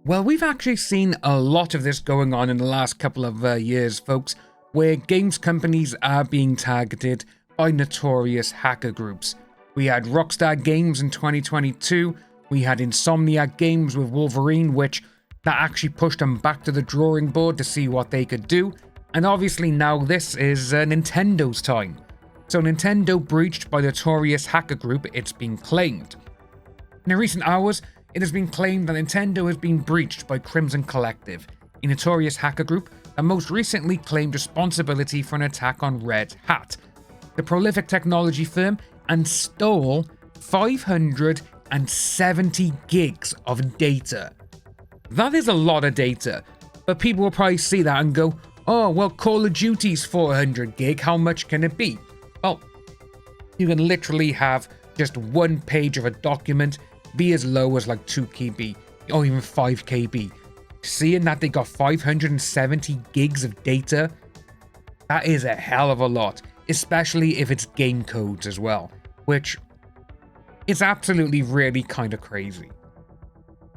Well, we've actually seen a lot of this going on in the last couple of years, folks, where games companies are being targeted by notorious hacker groups. We had Rockstar Games in 2022, we had Insomniac Games with Wolverine, which that actually pushed them back to the drawing board to see what they could do, and obviously now this is Nintendo's time. So Nintendo breached by the notorious hacker group, it's been claimed. In recent hours, it has been claimed that Nintendo has been breached by Crimson Collective, a notorious hacker group that most recently claimed responsibility for an attack on Red Hat, the prolific technology firm, and stole 570 gigs of data. That is a lot of data, but people will probably see that and go, oh, well, Call of Duty's 400 gig, how much can it be? Well, you can literally have just one page of a document be as low as like 2 KB or even 5 KB. Seeing that they got 570 gigs of data, that is a hell of a lot, especially if it's game codes as well, which is absolutely really kind of crazy.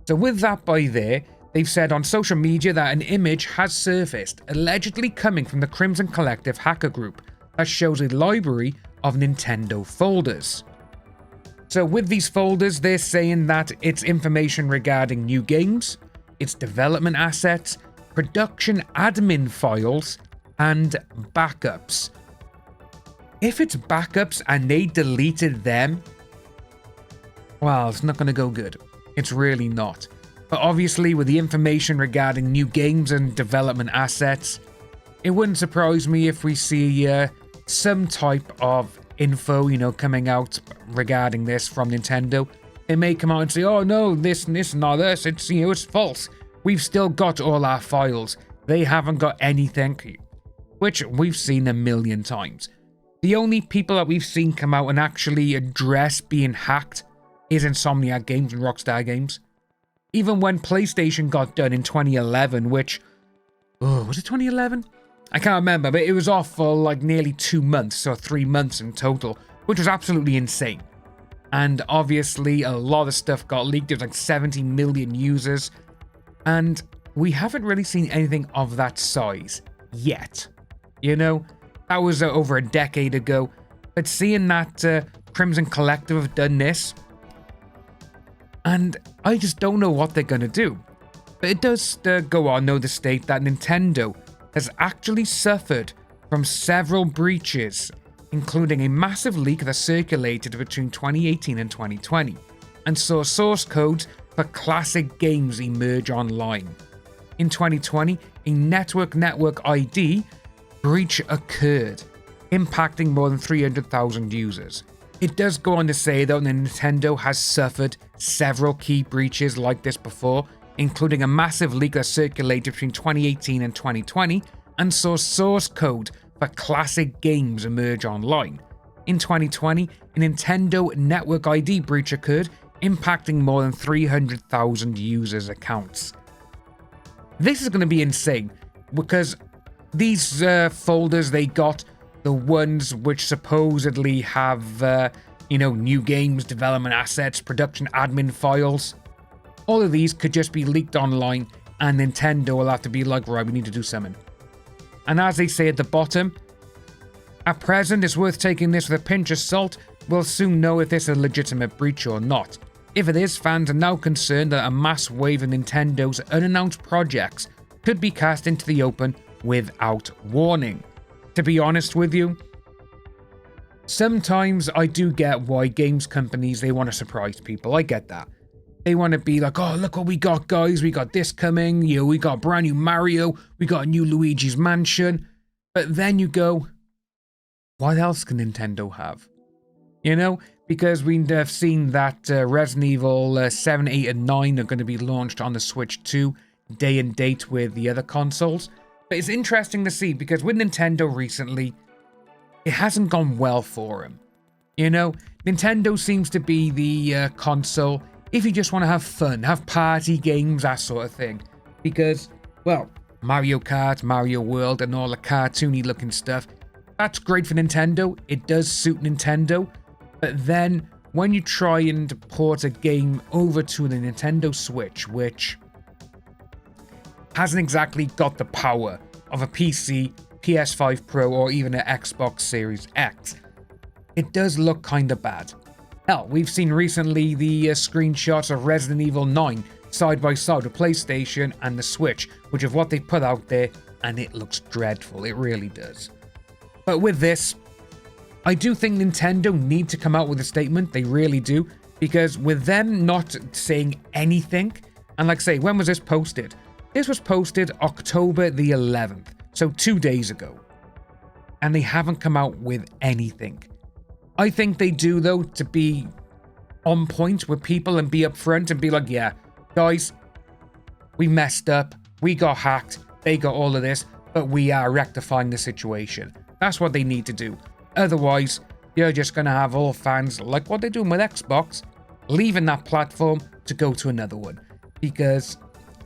So with that by there, they've said on social media that an image has surfaced, allegedly coming from the Crimson Collective hacker group, that shows a library of Nintendo folders. So with these folders, they're saying that it's information regarding new games, its development assets, production admin files, and backups. If it's backups and they deleted them, well, it's not going to go good. It's really not. But obviously, with the information regarding new games and development assets, it wouldn't surprise me if we see some type of info, coming out regarding this from Nintendo. They may come out and say, oh no, this not us, it's, it's false. We've still got all our files. They haven't got anything, which we've seen a million times. The only people that we've seen come out and actually address being hacked is Insomniac Games and Rockstar Games. Even when PlayStation got done in 2011, which, was it 2011? I can't remember, but it was off for like nearly 2 months or 3 months in total, which was absolutely insane. And obviously a lot of stuff got leaked. There was like 70 million users, and we haven't really seen anything of that size yet. That was over a decade ago, but seeing that Crimson Collective have done this, and I just don't know what they're going to do. But it does go on, though, to state that Nintendo has actually suffered from several breaches, including a massive leak that circulated between 2018 and 2020, and saw source codes for classic games emerge online. In 2020, a network ID breach occurred, impacting more than 300,000 users. It does go on to say, though, that Nintendo has suffered several key breaches like this before, including a massive leak that circulated between 2018 and 2020 and saw source code for classic games emerge online. In 2020, a Nintendo Network ID breach occurred, impacting more than 300,000 users' accounts. This is going to be insane, because these folders they got, the ones which supposedly have, new games, development assets, production admin files, all of these could just be leaked online, and Nintendo will have to be like, right, we need to do something. And as they say at the bottom, at present it's worth taking this with a pinch of salt. We'll soon know if this is a legitimate breach or not. If it is, fans are now concerned that a mass wave of Nintendo's unannounced projects could be cast into the open without warning. To be honest with you, sometimes I do get why games companies, they want to surprise people. I get that. They want to be like, oh, look what we got, guys. We got this coming. We got a brand new Mario. We got a new Luigi's Mansion. But then you go, what else can Nintendo have? Because we've seen that Resident Evil 7, 8, and 9 are going to be launched on the Switch 2 day and date with the other consoles. But it's interesting to see, because with Nintendo recently, it hasn't gone well for them. Nintendo seems to be the console if you just want to have fun, have party games, that sort of thing. Because, well, Mario Kart, Mario World, and all the cartoony looking stuff, that's great for Nintendo. It does suit Nintendo. But then, when you try and port a game over to the Nintendo Switch, which hasn't exactly got the power of a PC, PS5 Pro, or even an Xbox Series X. It does look kinda bad. Hell, we've seen recently the screenshots of Resident Evil 9 side by side with PlayStation and the Switch, which is what they put out there, and it looks dreadful, it really does. But with this, I do think Nintendo need to come out with a statement, they really do, because with them not saying anything, and like I say, when was this posted? This was posted October the 11th, so 2 days ago, and they haven't come out with anything. I think they do, though, to be on point with people and be upfront and be like, yeah, guys, we messed up, we got hacked, they got all of this, but we are rectifying the situation. That's what they need to do. Otherwise, you're just going to have all fans, like what they're doing with Xbox, leaving that platform to go to another one. Because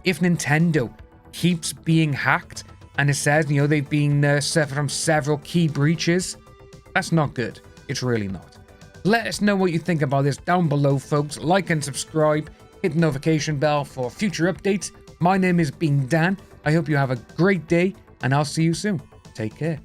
if Nintendo keeps being hacked, and it says, you know, they've been suffered from several key breaches, that's not good. It's really not. Let us know what you think about this down below, folks. Like and subscribe. Hit the notification bell for future updates. My name is Being Dan. I hope you have a great day, and I'll see you soon. Take care.